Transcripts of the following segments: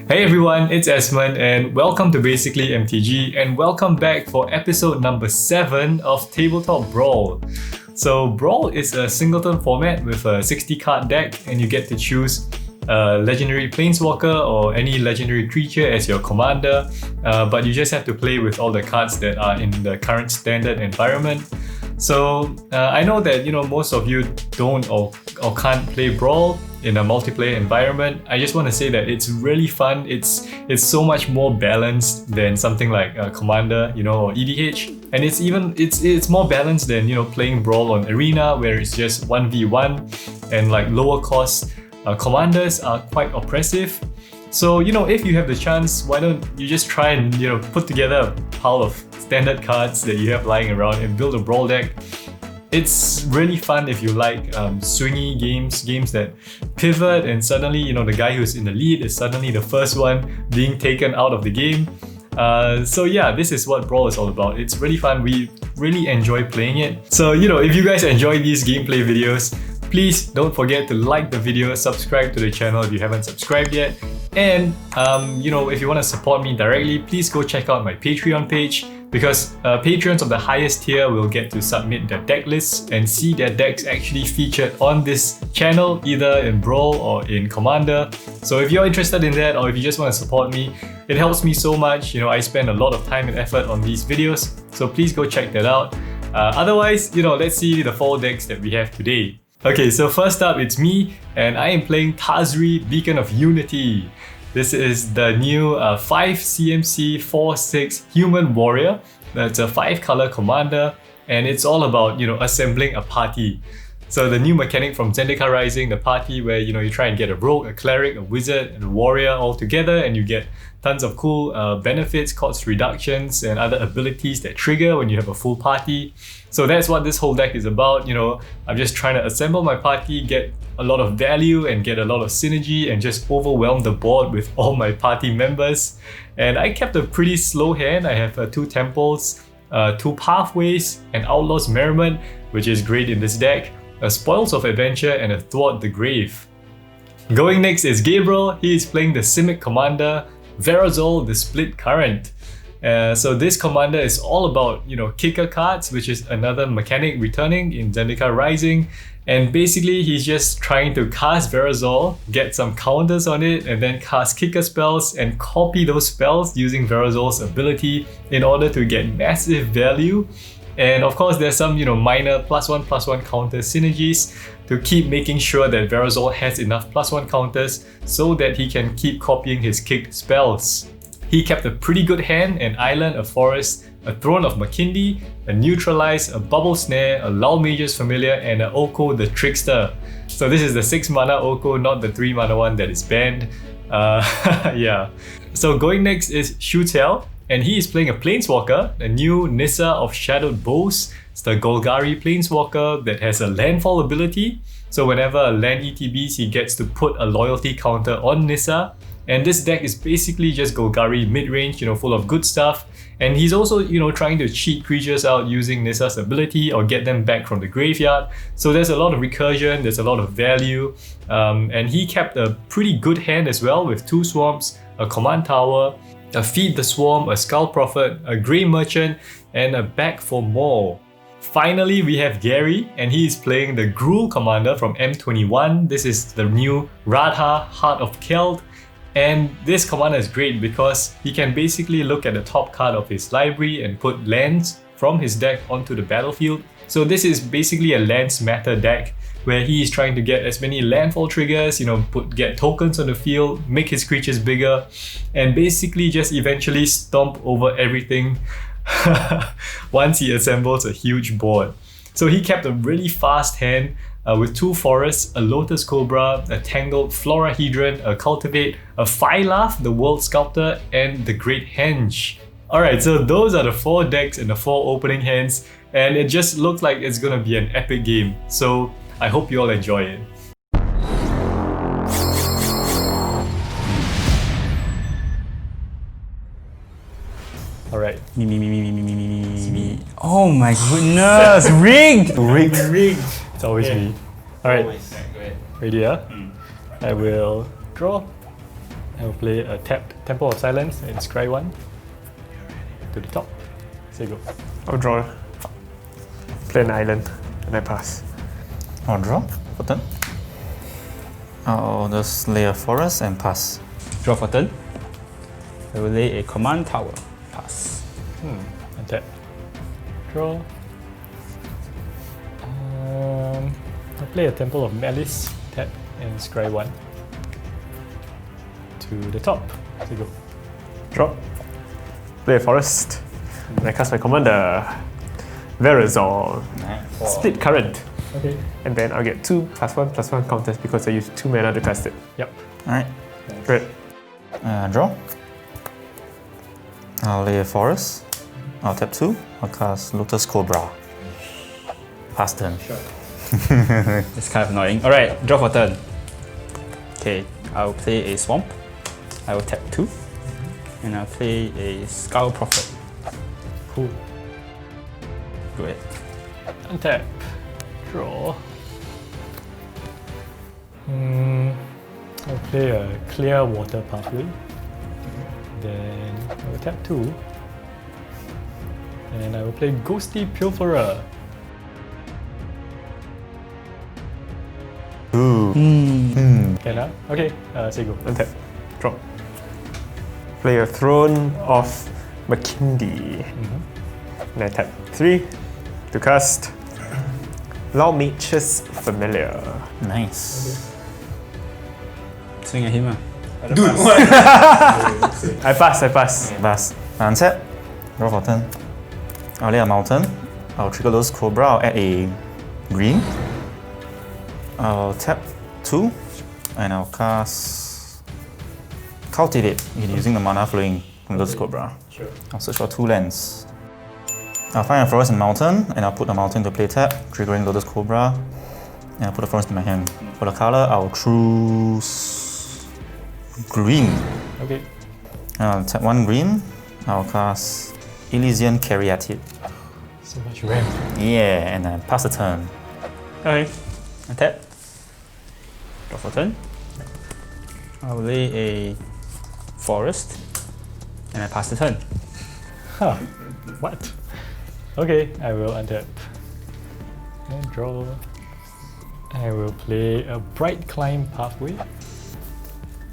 Hey everyone, it's Esmond and welcome to Basically MTG and welcome back for episode number 7 of Tabletop Brawl. So Brawl is a singleton format with a 60 card deck and you get to choose a legendary planeswalker or any legendary creature as your commander, but you just have to play with all the cards that are in the current standard environment. So I know that most of you don't or can't play Brawl in a multiplayer environment. I just want to say that it's really fun. It's so much more balanced than something like Commander, or EDH, and it's more balanced than playing Brawl on Arena where it's just 1v1 and like lower cost. Commanders are quite oppressive. So if you have the chance, why don't you just try and put together a pile of standard cards that you have lying around and build a Brawl deck. It's really fun if you like swingy games that pivot and suddenly the guy who's in the lead is suddenly the first one being taken out of the game. So yeah, this is what Brawl is all about. It's really fun. We really enjoy playing it. So if you guys enjoy these gameplay videos, please don't forget to like the video, subscribe to the channel if you haven't subscribed yet, and if you want to support me directly, please go check out my Patreon page, because patrons of the highest tier will get to submit their deck lists and see their decks actually featured on this channel, either in Brawl or in Commander. So if you're interested in that, or if you just want to support me, it helps me so much. I spend a lot of time and effort on these videos, so please go check that out. Otherwise, let's see the 4 decks that we have today. Okay, so first up, it's me, and I am playing Tazri, Beacon of Unity. This is the new 5 CMC 4/6 Human Warrior. That's a 5 color commander, and it's all about assembling a party. So the new mechanic from Zendikar Rising, the party where you try and get a rogue, a cleric, a wizard, and a warrior all together, and you get tons of cool benefits, cost reductions, and other abilities that trigger when you have a full party. So that's what this whole deck is about. I'm just trying to assemble my party, get a lot of value and get a lot of synergy and just overwhelm the board with all my party members. And I kept a pretty slow hand. I have 2 temples, 2 pathways, an outlaw's merriment, which is great in this deck, a spoils of adventure, and a thwart the grave. Going next is Gabriel. He is playing the Simic commander, Verazol, the split current. So this commander is all about kicker cards, which is another mechanic returning in Zendikar Rising, and basically he's just trying to cast Verazol, get some counters on it, and then cast kicker spells and copy those spells using Verazol's ability in order to get massive value. And of course there's some minor +1/+1 counter synergies to keep making sure that Verazol has enough +1 counters so that he can keep copying his kicked spells. He kept a pretty good hand: an island, a forest, a throne of Makindi, a neutralize, a bubble snare, a Lull Mage's familiar, and an Oko the Trickster. So this is the 6 mana Oko, not the 3 mana one that is banned. Yeah. So going next is Shutel, and he is playing a Planeswalker, a new Nissa of Shadowed Bows. It's the Golgari Planeswalker that has a landfall ability. So whenever a land ETBs, he gets to put a loyalty counter on Nissa. And this deck is basically just Golgari mid-range, full of good stuff. And he's also, trying to cheat creatures out using Nissa's ability or get them back from the graveyard. So there's a lot of recursion, there's a lot of value. And he kept a pretty good hand as well with 2 swamps, a command tower, a Feed the Swarm, a Skull Prophet, a Grey Merchant, and a Back for More. Finally, we have Gary, and he is playing the Gruul commander from M21. This is the new Radha, Heart of Keld. And this commander is great because he can basically look at the top card of his library and put lands from his deck onto the battlefield. So this is basically a lands matter deck where he is trying to get as many landfall triggers, get tokens on the field, make his creatures bigger, and basically just eventually stomp over everything once he assembles a huge board. So he kept a really fast hand with 2 forests, a Lotus Cobra, a Tangled Florahedron, a Cultivate, a Phylath, the World Sculptor, and the Great Henge. Alright, so those are the 4 decks and the 4 opening hands, and it just looks like it's gonna be an epic game. So I hope you all enjoy it. Alright. Me. Oh my goodness! Rigged! Rigged! It's always me. Alright. Always. Go ahead. Ready, yeah? I will draw. I will play a tapped Temple of Silence and scry 1 to the top. Say go. I'll draw. Play an island, and I pass. I'll draw for turn. I'll just lay a forest and pass. Draw for turn. I will lay a command tower. Pass. Untap. Draw. I'll play a Temple of Malice, tap and scry 1 to the top. Say go. Draw. Play a forest. And I cast my commander. Verazol. Nice. Split current. Okay. And then I'll get 2+1/+1 counters because I used 2 mana to cast it. Yep. Alright. Great. Draw. I'll lay a forest. I'll tap 2. I'll cast Lotus Cobra. Pass turn. Sure. It's kind of annoying. Alright, draw for turn. Okay, I'll play a swamp. I will tap 2. And I'll play a Skull Prophet. Cool. Go ahead. Untap. Draw. I'll play a Clear Water Pathway. Then I will tap 2. And I will play Ghostly Pilferer. Ooh. Can I? Okay, say go. Untap. Draw. Play a Throne of Makindi. And I tap 3 to cast Lawmage's Familiar. Nice. Swing at him. I pass. Pass. Untap. Draw for turn. I'll lay a mountain. I'll trigger those Cobra. I'll add a green. I'll tap 2. And I'll cast Cultivate using the mana flowing from those Cobra. Sure. I'll search for 2 lands. I'll find a forest and mountain, and I'll put the mountain to play tap, triggering Lotus Cobra, and I'll put the forest in my hand. For the color, I'll choose green. Okay. I'll tap 1 green. I'll cast Elysian Caryatid. So much ramp. Yeah, and then pass the turn. Okay. I tap. Draw for turn. I'll lay a forest, and I pass the turn. Huh. What? Okay, I will untap. And draw. I will play a Bright Climb Pathway.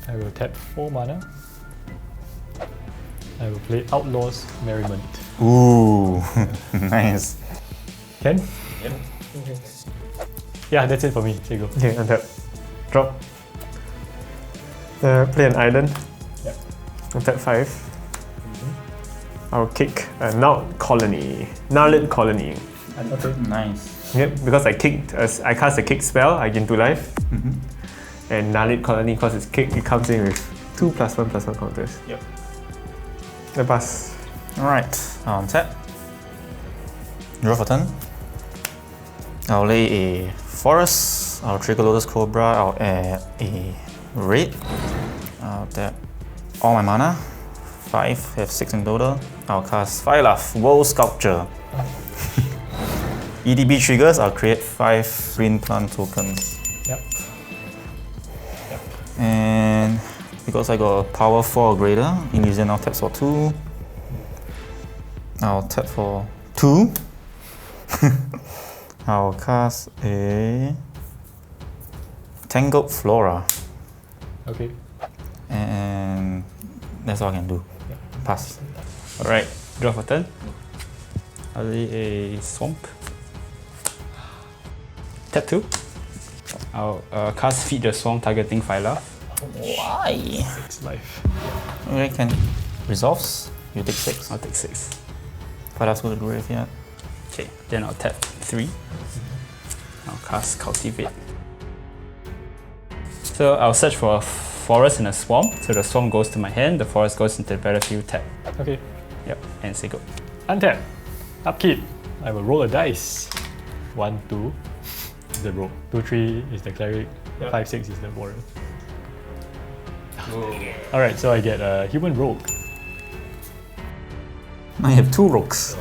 I will tap 4 mana. I will play Outlaw's Merriment. Ooh, nice. Can? Yep. Okay. Yeah, that's it for me. Here you go. Okay, untap. Drop. Play an island. Yep. Untap 5. I'll kick a Gnarled Colony. Okay. Nice. Yep, because I cast a kick spell, I gain 2 life. And Gnarled Colony, because it's kick, it comes in with 2+1/+1 counters. Yep. I pass. Alright, I'll untap. Draw for turn. I'll lay a forest. I'll trigger Lotus Cobra. I'll add a red. I'll tap all my mana. 5, have 6 in total. I'll cast Fire World Sculpture. EDB triggers, I'll create 5 green plant tokens. Yep. And because I got a power 4 or greater, Elysian now taps for 2. I'll tap for 2. I'll cast a Tangled Flora. Okay. And that's all I can do. Pass. Alright, draw for turn. I'll lay a swamp. Tap 2. I'll cast Feed the Swamp targeting Phyla. Why? 6 life. Okay, can resolves. You take 6. I'll take 6. Phyla's go to the graveyard. Okay. Then I'll tap 3. I'll cast Cultivate. So I'll search for a forest and a swamp. So the swamp goes to my hand, the forest goes into the battlefield, tap. Okay. Yep, and say go. Untap. Upkeep. I will roll a dice. 1, 2 is the rogue. 2, 3 is the cleric. 5, 6 is the warrior. Alright, so I get a human rogue. I have 2 rogues.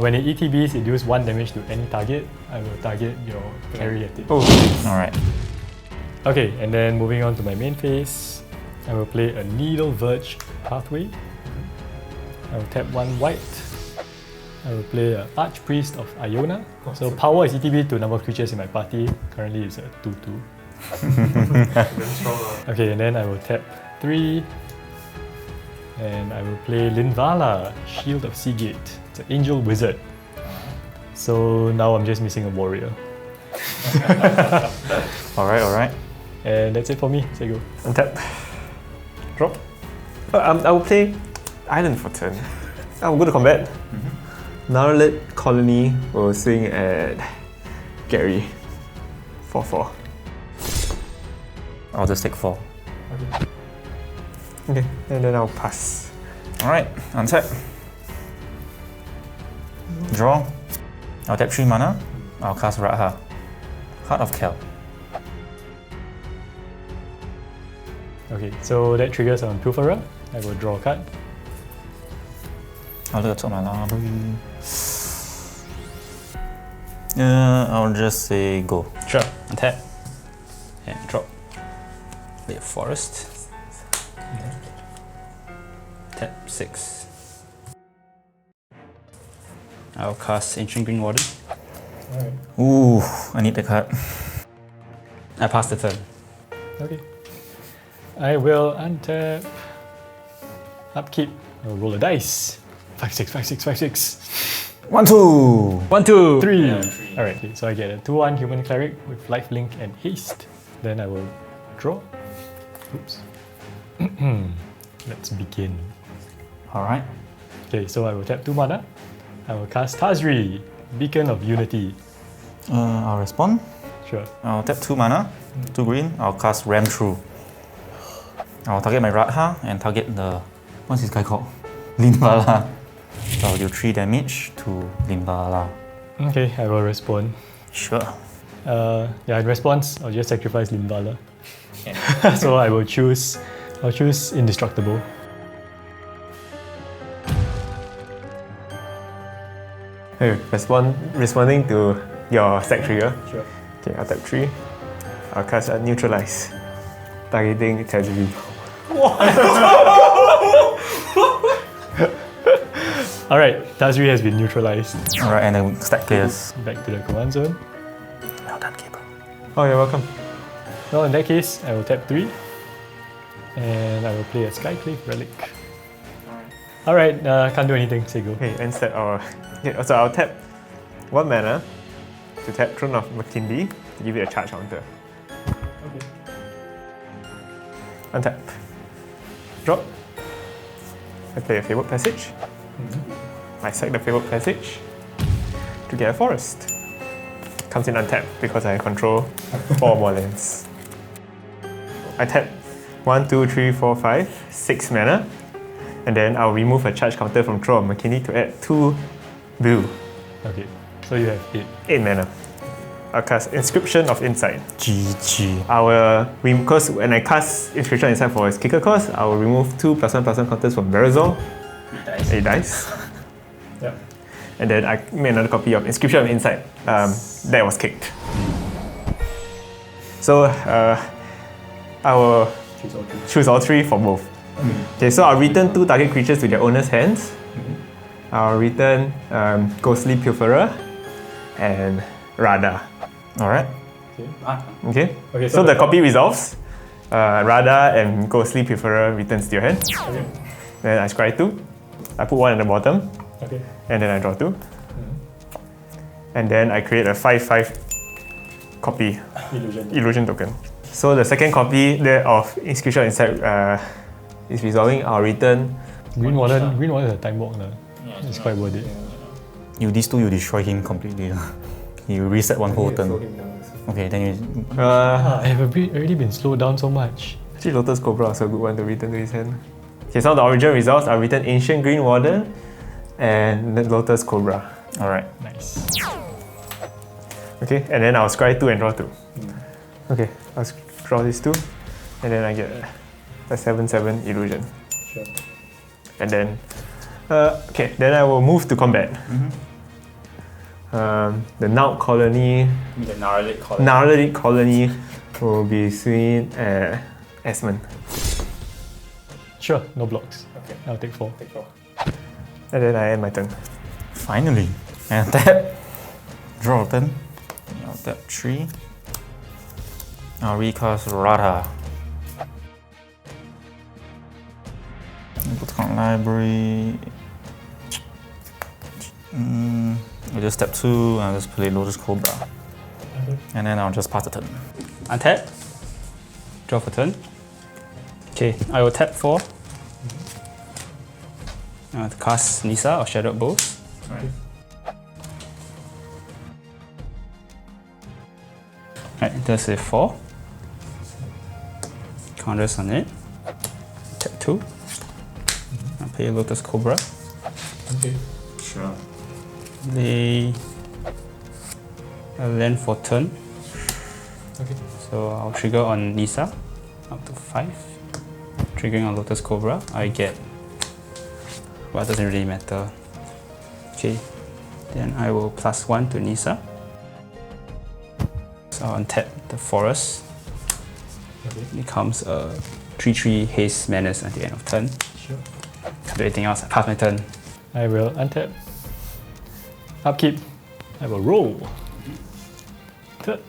When it ETBs, it deals 1 damage to any target. I will target your carry at it. Oh, Alright. Okay, and then moving on to my main phase, I will play a Needle Verge Pathway. I will tap 1 white. I will play a Archpriest of Iona. So power is ETB to number of creatures in my party. Currently it's a 2/2. Okay, and then I will tap 3. And I will play Linvala, Shield of Seagate. It's an Angel Wizard. So now I'm just missing a warrior. Alright. And that's it for me. Say go. Untap. Drop. I will play Island for turn. I will go to combat. Narlet Colony will swing at Gary. 4/4. I'll just take 4. Okay, and then I'll pass. Alright, untap. Draw. I'll tap 3 mana. I'll cast Radha. Heart of Kel. Okay, so that triggers on Pilferer. I will draw a card. I'll look at top of my library. I'll just say go. Sure. Untap. And drop. Play a forest. Tap 6. I'll cast Ancient Green Warden. Alright. Ooh, I need the card. I pass the turn. Okay. I will untap. Upkeep. I will roll a dice. 5/6, 5/6, 5/6. 1, 2. 1, 2, 3. Yeah. Alright, okay, so I get a 2/1 human cleric with lifelink and haste. Then I will draw. Oops. Let's begin. Alright. Okay, so I will tap 2 mana. I will cast Tazri, Beacon of Unity. I'll respond. Sure. I'll tap 2 mana, 2 green. I'll cast Ram Through. I'll target my Radha and target the... What's this guy called? Linvala. So I'll do 3 damage to Linvala. Okay, I will respond. Sure. Yeah, in response, I'll just sacrifice Linvala. So I'll choose Indestructible. Hey, responding to your stack trigger. Sure. Okay, I'll tap 3. I'll cast a Neutralize. Targeting Tazri. Alright, Tazri has been neutralized. Alright, and then stack clears. Back to the command zone. Well done, Gabriel. Oh, you're welcome. Well, in that case, I will tap 3. And I will play a Skyclave Relic. Alright, can't do anything, say go. Okay, instead so I'll tap 1 mana to tap Throne of Makindi to give it a charge counter. Okay. Untap. Drop. I play a Fabled Passage. I sack the Fabled Passage to get a forest. Comes in untapped because I control 4 more lands. I tap 1, 2, 3, 4, 5, 6 mana. And then I'll remove a charge counter from Throne of Makindi to add 2 blue. Okay, so you have 8. 8 mana. I'll cast Inscription of Insight. GG. Because when I cast Inscription of Insight for its kicker cost, I will remove 2 +1/+1 counters from Verazol. 8 dice. Yeah. And then I made another copy of Inscription of Insight. That was kicked. So I will choose all 3 for both. Okay, so I'll return 2 target creatures to their owner's hands. I'll return Ghostly Pilferer and Radha. Alright. Okay? Okay, So the copy resolves. Radha and Ghostly Pilferer returns to your hand. Okay. Then I scry 2. I put 1 at the bottom. Okay. And then I draw 2. And then I create a 5/5 copy illusion token. So the second copy there of Inscription of Insight is resolving. I'll return Green Warden is a time walk. It's quite worth it. These two, you destroy him completely. You reset one whole turn. Okay, then you... I have already been slowed down so much. Actually, Lotus Cobra is a good one to return to his hand. Okay, so the original results are return Ancient Green Warden and the Lotus Cobra. Alright. Nice. Okay, and then I'll scry 2 and draw 2. Okay, I'll draw these 2, and then I get a 7/7 illusion. Sure. And then, okay, then I will move to combat. The Naut Colony, The Narlet Colony. Narlet Colony will be swing Esmond. Sure, no blocks. Okay. I'll take 4. And then I end my turn. Finally. And tap. Draw a turn. I'll tap 3. I'll recast Radha. Go to count library. I'll just tap 2 and I'll just play Lotus Cobra. And then I'll just pass the turn. Untap. Draw for turn. Okay, I will tap 4. To cast Nissa or Shadow Bows. Right, does a 4. Counters on it. Tap 2. I'll play Lotus Cobra. Okay. Sure. Play a land for turn. Okay. So I'll trigger on Nissa up to 5. Triggering on Lotus Cobra, I get. Well, it doesn't really matter. Okay, then I will +1 to Nissa. So I'll untap the forest. Okay. It becomes a 3/3 haste menace at the end of turn. Sure. Can't do anything else. I pass my turn. I will untap. Upkeep. I will roll. Third.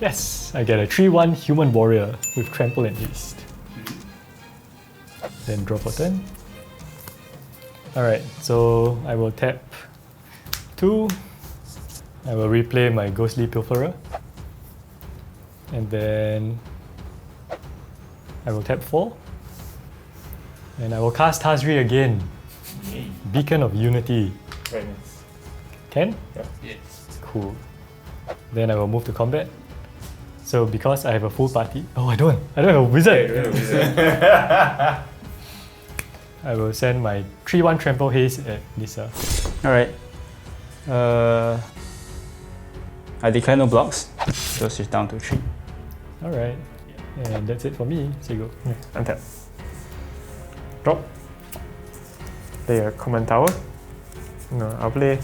Yes, I get a 3/1 human warrior with trample and haste. Then draw for turn. Alright, so I will tap 2. I will replay my Ghostly Pilferer. And then I will tap 4. And I will cast Tazri again. Beacon of Unity. Very nice. 10? Yeah. Yes. Cool. Then I will move to combat. So because I have a full party... Oh, I don't have a wizard! I will send my 3/1 trample haste at Nissa. Alright. I declare no blocks. So she's down to 3. Alright. And that's it for me. So you go. Untap. Drop. Play a command tower. No, I'll play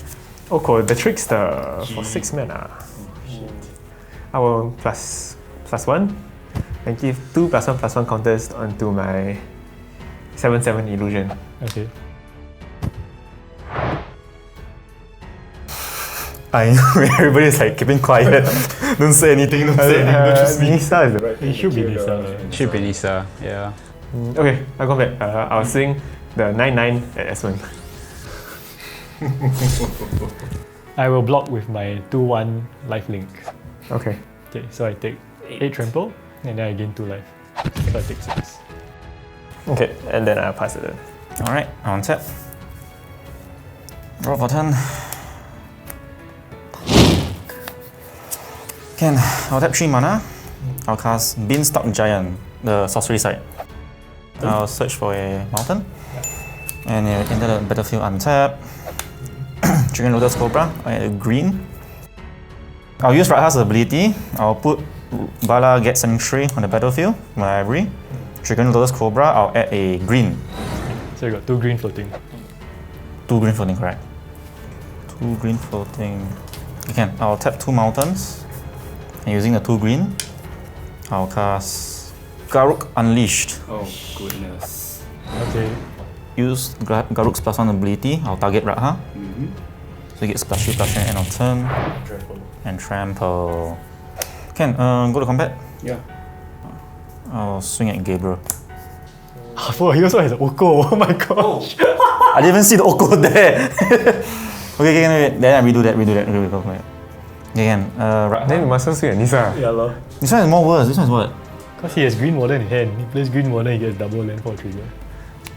Oko, the Trickster for 6 mana. I will +1 and give 2 +1/+1 counters onto my 7/7 illusion. Okay. I know everybody's like keeping quiet. Don't say anything, don't say anything, don't trust me. Nissa is the right. It should be Nissa. Should be Nissa, yeah. Okay, I'll go back. I'll swing the 9/9 at Esmond. I will block with my 2/1 lifelink. Okay. Okay, so I take 8 trample and then I gain 2 life. So I take 6. Okay, and then I'll pass it then. Alright, on tap. Draw for turn. Can I'll tap 3 mana. I'll cast Beanstalk Giant, the sorcery side. I'll search for a mountain. And enter the battlefield untap. Trigger Lotus Cobra, I add a green. I'll use Radha's ability. I'll put Bala Get Sentry on the battlefield, my library. Trigger Lotus Cobra, I'll add a green. So you got 2 green floating. 2 green floating, correct. 2 green floating. Again, I'll tap 2 mountains. And using the 2 green, I'll cast Garruk Unleashed. Oh, goodness. Okay. Use Garruk's +1 ability. I'll target Radha. So he gets +3/+3 at end of turn. And trample. Can go to combat. Yeah. I'll swing at Gabriel. Oh, he also has an Oko. Oh my gosh. I didn't even see the Oko there. Okay, wait. Then I redo that. Okay, go. Again, Then you must also swing at Nissa. Yeah, lor. this one is more worse. This one is what? Because he has Green Warden in hand. He plays Green Warden, he gets double land for trigger.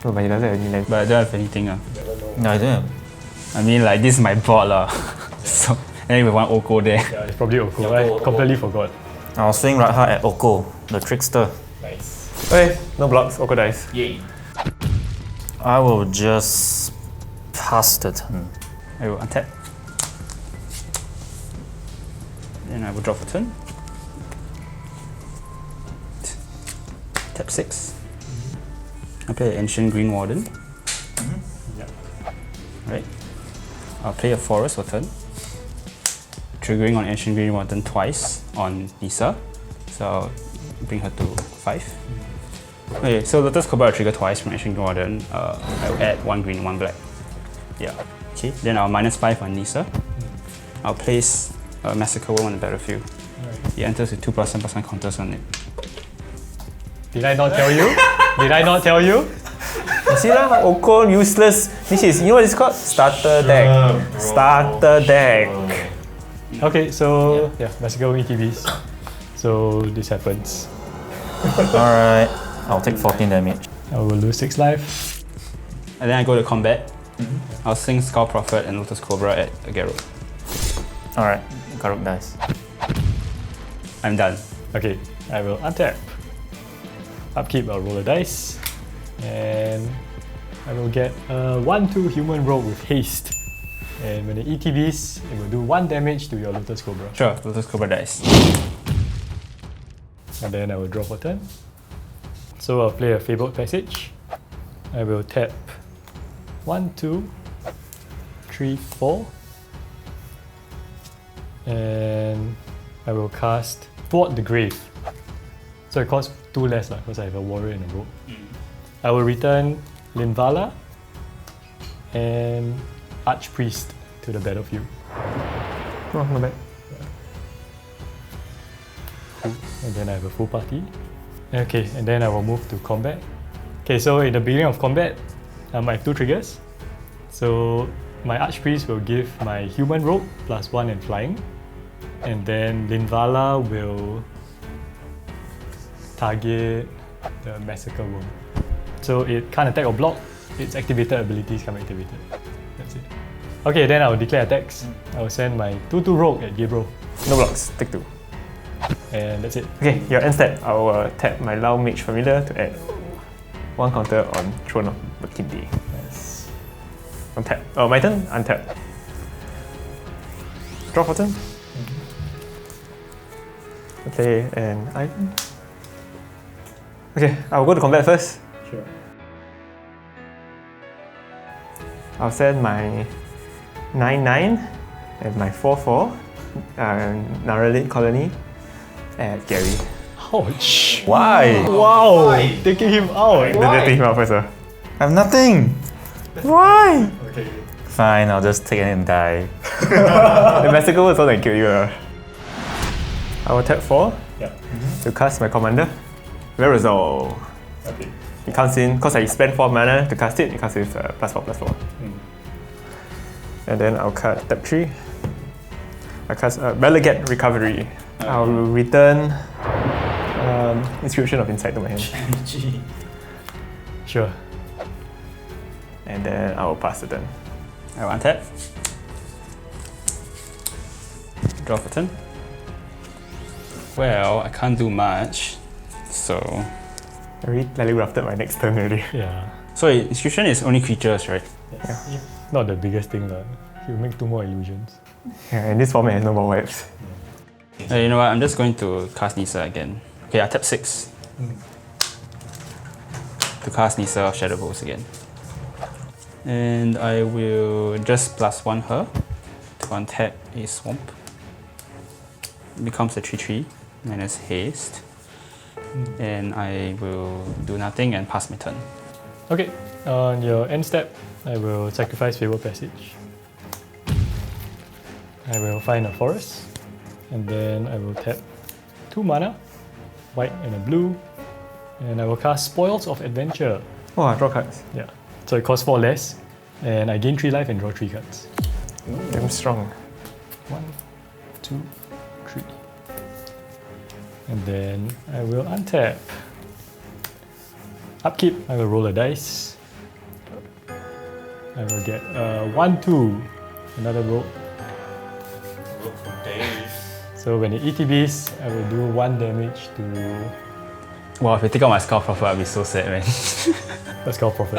No, but he doesn't have any land. But I don't have anything. No, I don't have. I mean, like, this is my board. So, and then with one Oko there. Yeah, it's probably Oko. I completely forgot. I'll swing Radha at Oko, the trickster. Nice. Okay, no blocks, Oko dies. Yay. I will just pass the turn. I will untap. Then I will draw for turn. Tap 6. I play an Ancient Green Warden. Right. I'll play a Forest for turn. Triggering on Ancient Green Warden twice on Nissa. So I'll bring her to 5. Okay, so Lotus Cobra will trigger twice from Action Garden. I'll add 1 green, 1 black. Yeah. Okay, then I'll -5 on Nissa. I'll place a Massacre Worm on the battlefield. He enters with 2+1/+1 counters on it. Did I not tell you? Did I not tell you? You see lah, Oko useless. This is, you know what it's called? Starter deck. Starter deck. Okay, so yeah, Massacre ETBs. So this happens. Alright, I'll take 14 damage. I will lose 6 life. And then I go to combat. I'll sing Skull Prophet and Lotus Cobra at Garo. Alright, Garuk dies. I'm done. Okay, I will untap. Upkeep, I'll roll a dice. And I will get a 1/2 human rogue with haste. And when it ETBs, it will do 1 damage to your Lotus Cobra. Sure, Lotus Cobra dies. And then I will draw for turn. So I'll play a Fabled Passage. I will tap 1, 2, 3, 4. And I will cast Thwart the Grave. So it costs 2 less because I have a warrior and a rogue. I will return Linvala and Archpriest to the battlefield. Oh, not bad. And then I have a full party. Okay, and then I will move to combat. Okay, so in the beginning of combat, I have 2 triggers. So my Archpriest will give my human rogue +1 and flying. And then Linvala will target the Massacre Worm. So it can't attack or block, its activated abilities come activated. That's it. Okay, then I will declare attacks. I will send my 2/2 rogue at Gabriel. No blocks, take 2. And that's it. Okay, your end step. I will tap my Lao Mage Familiar to add 1 counter on Throne of Bakindi. Yes. On tap. Oh, my turn? Untap. Draw for turn. Okay, and I. Okay, I'll go to combat first. Sure. I'll send my 9/9 and my 4/4 Narralin Colony at Gary. Ouch! Why? Wow! Taking him out! Then take him out first. I have nothing! Why? Okay. Fine, I'll just take it and die. The Massacre was all that kill you. I will tap 4 Yeah. to cast my commander, Verazol. Okay. It comes in, because I spent 4 mana to cast it, it comes with +4/+4. And then I'll cut tap 3. I cast Relegate Recovery. I'll return Inscription of Insight to my hand. Sure. And then I will pass the turn. I will untap. Draw for turn. Well, I can't do much, so... I already telegraphed my next turn already. Yeah. So Inscription is only creatures, right? Yes. Not the biggest thing, lah. He'll make 2 more illusions. Yeah, and this format has no more webs. You know what, I'm just going to cast Nissa again. Okay, I tap 6. To cast Nissa of Shadow Pulse again. And I will just +1 her to untap a Swamp. It becomes a 3/3 minus haste. And I will do nothing and pass my turn. Okay, on your end step, I will sacrifice Fabled Passage. I will find a forest, and then I will tap 2 mana, white and a blue, and I will cast Spoils of Adventure. Oh, I draw cards. Yeah, so it costs 4 less, and I gain 3 life and draw 3 cards. Damn strong. 1, 2, 3. And then I will untap. Upkeep, I will roll a dice. I will get 1/2, another roll. So when it ETBs, I will do 1 damage to... Wow, if you take out my Skull Prophet, I'll be so sad, man. Let's go Prophet.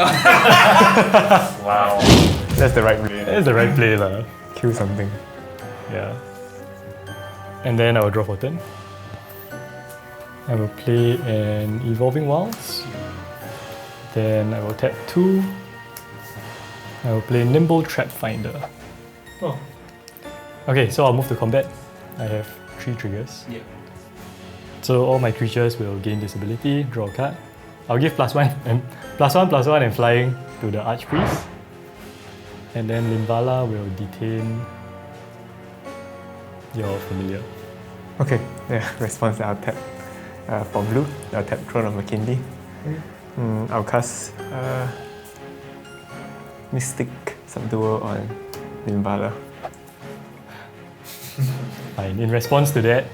Wow. That's the right play. That's the right play, lah. Kill something. Yeah. And then I will draw for turn. I will play an Evolving Wilds. Then I will tap 2. I will play Nimble Trap Finder. Oh. Okay, so I'll move to combat. I have 3 triggers. Yeah. So all my creatures will gain this ability, draw a card. I'll give +1 and +1/+1 and flying to the Archpriest. And then Limbala will detain your familiar. Okay, yeah, response I'll tap for blue. I'll tap Throne of Makindi. I'll cast Mystic Subdual on Limbala. Fine. In response to that,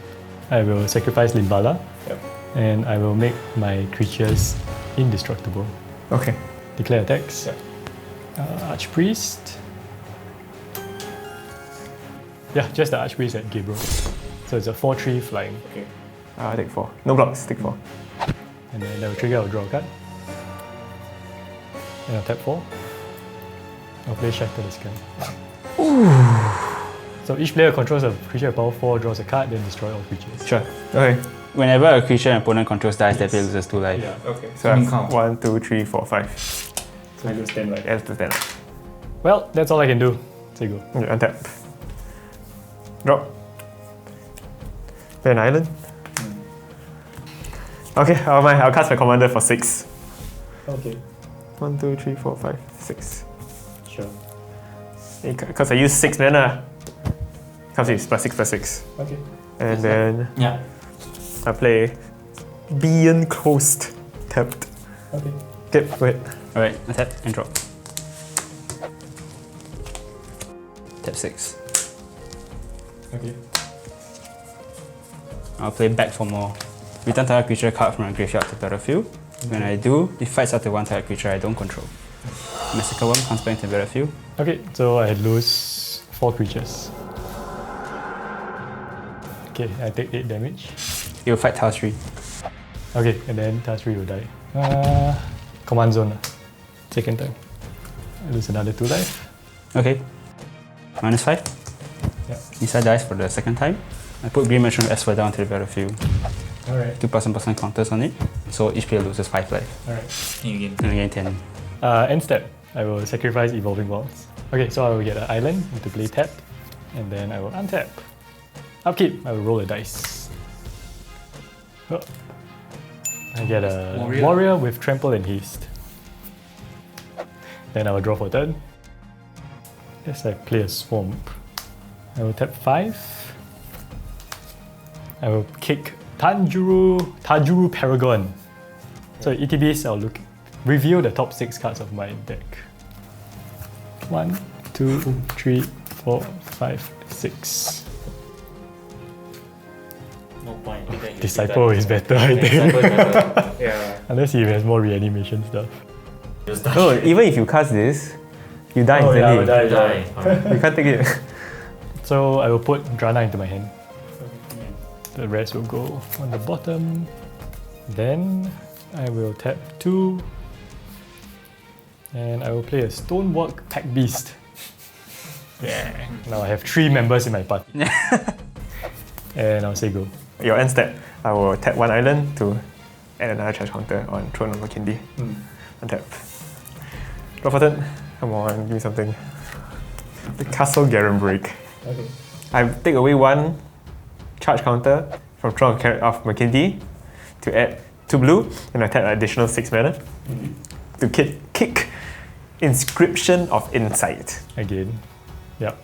I will sacrifice Limbala. Yep. And I will make my creatures indestructible. Okay. Declare attacks. Yep. Archpriest. Yeah, just the Archpriest at Gabriel. So it's a 4/3 flying. Okay. I'll take 4. No blocks, take 4. And then I will trigger, I'll draw a card. And I'll tap 4. I'll play Shatter the Sky. So each player controls a creature at power 4, draws a card, then destroy all creatures. Sure. Okay. Whenever a creature an opponent controls dies, that player loses 2 life. Yeah. Okay. So I have 1, 2, 3, 4, 5. So I lose 10 life. Yeah, to 10. Well, that's all I can do. So you go. Okay, untap. Drop. Play an island. Okay, I'll cast my commander for 6. Okay. 1, 2, 3, 4, 5, 6. Sure. Because I use 6 mana. Comes with +6/+6. Okay. And then Yeah. I play Beyond Coast tapped. Okay. Okay, go ahead. Alright, tap and drop. Tap 6. Okay. I'll play back for more. Return target creature card from my graveyard to battlefield. When I do, it fights up to one target creature I don't control. Massacre Worm comes back into the battlefield. Okay, so I lose 4 creatures. Okay, I take 8 damage. It will fight Task 3. Okay, and then Task 3 will die. Command zone. Second time. I lose another 2 life. Okay. -5. Yeah. Nissa dies for the second time. I put Green Mushroom S4 down to the battlefield. Alright. 2 +1/+1 counters on it. So each player loses 5 life. Alright. And again 10. End step. I will sacrifice Evolving Wilds. Okay, so I will get an island to play tap. And then I will untap. Upkeep. I will roll a dice. Oh. I get a warrior with trample and haste. Then I will draw for turn. Yes, I play a swamp. I will tap 5. I will kick Tajuru Paragon. So ETBs, I'll reveal the top 6 cards of my deck. 1, 2, 3, 4, 5, 6. No point. Disciple is better, I think. Yeah. Unless he has more reanimation stuff. No, even if you cast this, you die Oh, yeah, I instantly. will die. You can't take it. So I will put Drana into my hand. The rest will go on the bottom. Then I will tap 2. And I will play a Stonework Pack Beast. Yeah. Now I have 3 members in my party. And I'll say go. Your end step, I will tap 1 island to add another charge counter on Throne of Makindi. Untap. Draw for turn. Come on, give me something. The Castle Garen Break. Okay. I take away 1 charge counter from Throne of Makindi to add 2 blue, and I tap an additional 6 mana to kick Inscription of Insight. Again. Yep.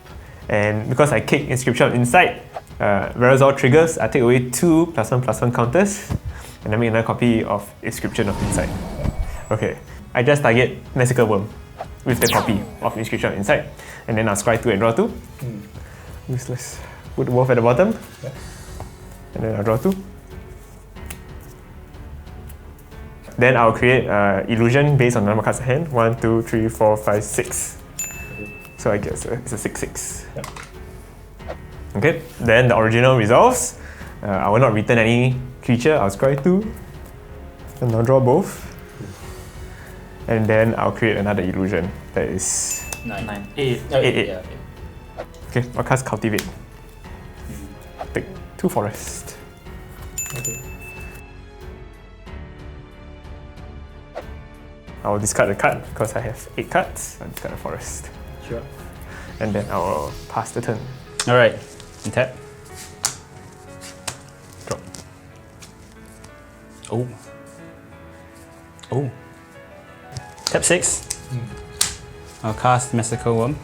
And because I kick Inscription of Insight, Verazol triggers, I take away 2 +1/+1 counters, and I make another copy of Inscription of Insight. Okay, I just target Massacre Worm with the copy of Inscription of Insight, and then I'll scry 2 and draw 2. Useless. Put the wolf at the bottom, and then I'll draw 2. Then I'll create illusion based on the number of cards at hand. 1, 2, 3, 4, 5, 6. So I guess it's a 6/6. Yep. Okay, then the original resolves. I will not return any creature. I'll scry 2. And I'll draw both. And then I'll create another illusion. That is 9. 8. Yeah. Okay, I'll cast Cultivate. Take 2 forest. Okay. I'll discard a card because I have 8 cards. I'll discard a forest. Sure. And then I will pass the turn. Alright, tap. Drop. Oh. Oh. Tap 6. I'll cast Massacre Worm.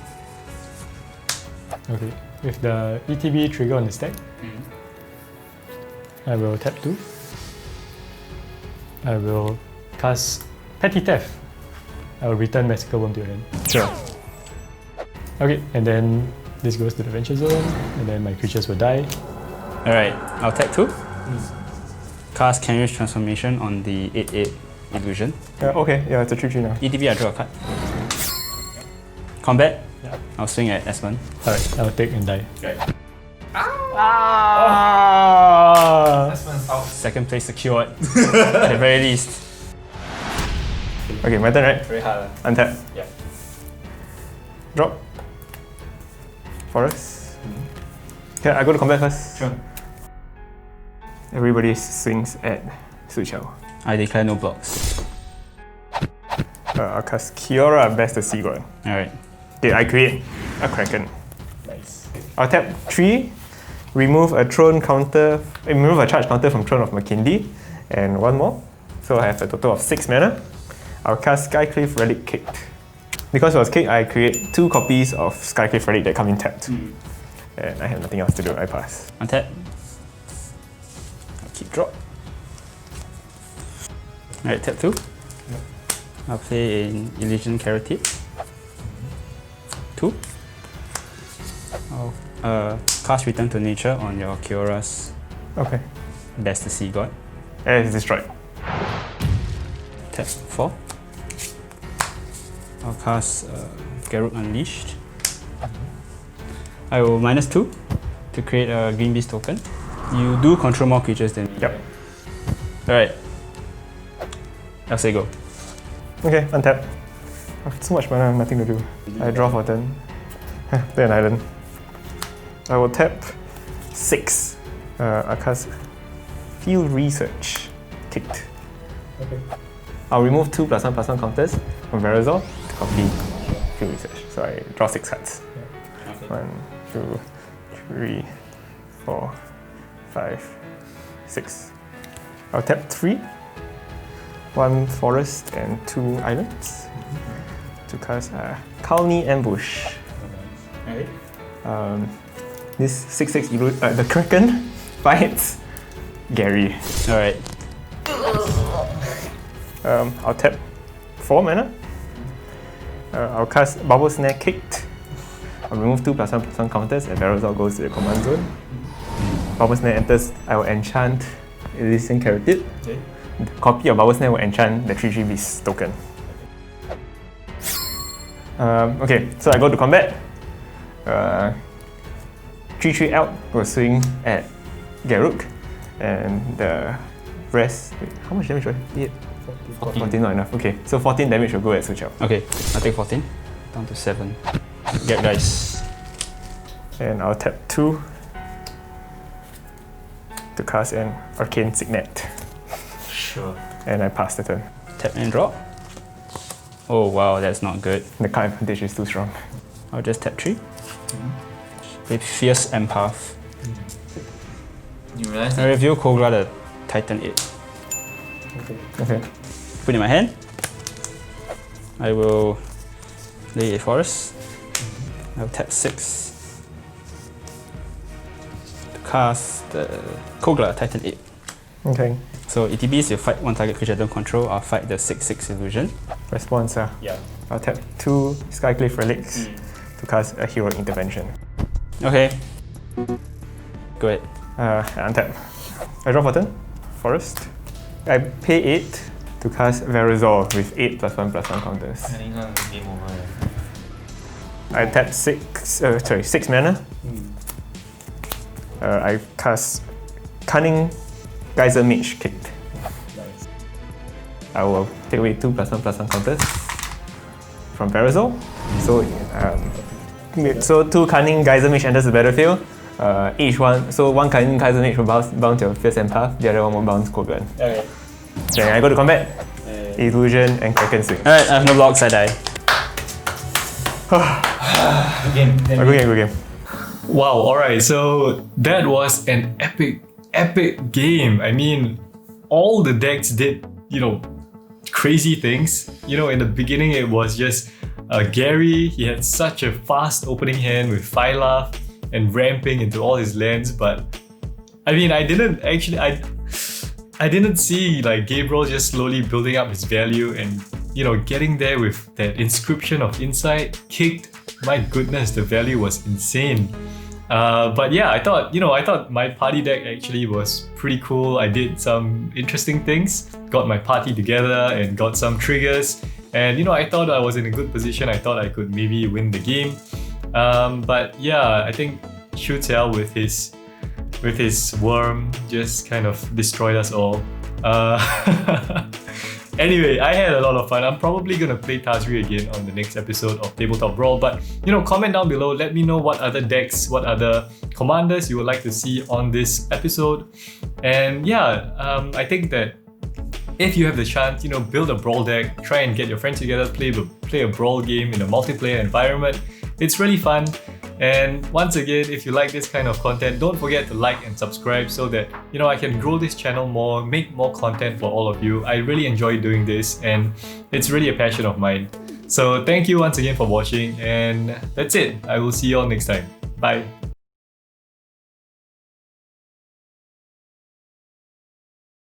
Okay. With the ETB trigger on the stack, I will tap 2. I will cast Petty Theft. I will return Massacre Worm to your hand. Sure. Okay, and then this goes to the Venture Zone, and then my creatures will die. Alright, I'll tap 2. Cast Canvas Transformation on the 8/8 illusion. Okay, yeah, it's a 3/3 now. ETB, I draw a card. Combat, I'll swing at Esmond. Alright, I'll take and die. Second place secured, at the very least. Okay, my turn, right? Very hard. Untap. Yeah. Drop. Forest. Okay, I go to combat first. Sure. Everybody swings at Suchao. I declare no blocks. I'll cast Kiora, Best the Sea God. Alright. Okay, I create a Kraken. Nice. I'll tap 3, remove a charge counter from Throne of Makindi, and 1 more. So I have a total of 6 mana. I'll cast Skycliff Relic Kicked. Because it was kicked, I create 2 copies of Skycliff Relic that come in tapped. And I have nothing else to do, I pass. Untap. I'll keep drop. Alright, tap 2. I'll play an Elysian Carotid. 2. I'll cast Return to Nature on your Kiora's Okay. Best the Sea God. And it's destroyed. Tap 4. I'll cast Garruk Unleashed. I will -2 to create a Green Beast token. You do control more creatures than me. Yep. Alright. I'll say go. Okay, untap. I have so much mana, nothing to do. I draw for turn. Play an island. I will tap 6. I'll cast Field Research. Kicked. Okay. I'll remove 2 +1/+1 counters from Verazol to copy Field Research. So I draw 6 cards. Okay. 1, 2, 3, 4, 5, 6. I'll tap 3. 1 forest and 2 islands to cast Kalni Ambush. This 6/6 the Kraken fights Gary. Alright. I'll tap 4 mana. I'll cast Bubble Snare Kicked. I'll remove 2 +1/+1 counters and Verazol goes to the command zone. Bubble Snare enters, I will enchant Elysian Carotid. Okay. The copy of Bubble Snare will enchant the 3/3 Beast token. Okay, so I go to combat. 3/3 Elk will swing at Garruk, and the rest. Wait, how much damage was it? 14, not enough. Okay, so 14 damage will go at Suchao. Okay, I'll take 14. Down to 7. Get dice. And I'll tap 2 to cast an Arcane Signet. Sure. And I pass the turn. Tap and drop. Oh wow, that's not good. The card advantage is too strong. I'll just tap 3. With Fierce Empath. You realize I reveal Kogra the Titan 8. Okay. Put in my hand. I will play a forest. I'll tap 6 to cast the Kogla Titan 8. Okay. So ETBs, you fight one target creature I don't control, I'll fight the 6/6 illusion. Response. Yeah. I'll tap 2 Skycliff Relics to cast a Heroic Intervention. Okay. Go ahead. Untap. I draw for turn. Forest. I pay 8 to cast Verazol with 8 +1/+1 counters. I think it's game over. I tap 6 mana. I cast Cunning Geyser Mage Kicked. Nice. I will take away 2 +1/+1 counters from Verazol. So 2 Cunning Geyser Mage enters the battlefield. Each one, so 1 Cunning Geyser Mage will bounce your Fierce Empath, the other one will bounce Kogan. Okay. Then I go to combat. Illusion and Kraken Swing. Alright, I have no blocks, I die. Good game. Wow, alright, so that was an epic game. I mean, all the decks did, crazy things. In the beginning it was just Gary. He had such a fast opening hand with Phyla and ramping into all his lands, but I mean, I didn't see like Gabriel just slowly building up his value and getting there with that Inscription of Insight kicked. My goodness, the value was insane. But yeah, I thought my party deck actually was pretty cool. I did some interesting things, got my party together and got some triggers, and I thought I was in a good position. I thought I could maybe win the game. But yeah, I think Shu Xiao with his worm just kind of destroyed us all. Anyway, I had a lot of fun. I'm probably gonna play Tazri again on the next episode of Tabletop Brawl, but comment down below, let me know what other decks, what other commanders you would like to see on this episode. And yeah, I think that if you have the chance, build a Brawl deck, try and get your friends together, play a Brawl game in a multiplayer environment. It's really fun. And once again, if you like this kind of content, don't forget to like and subscribe so that I can grow this channel more, make more content for all of you. I really enjoy doing this and it's really a passion of mine. So thank you once again for watching, and that's it. I will see you all next time. Bye.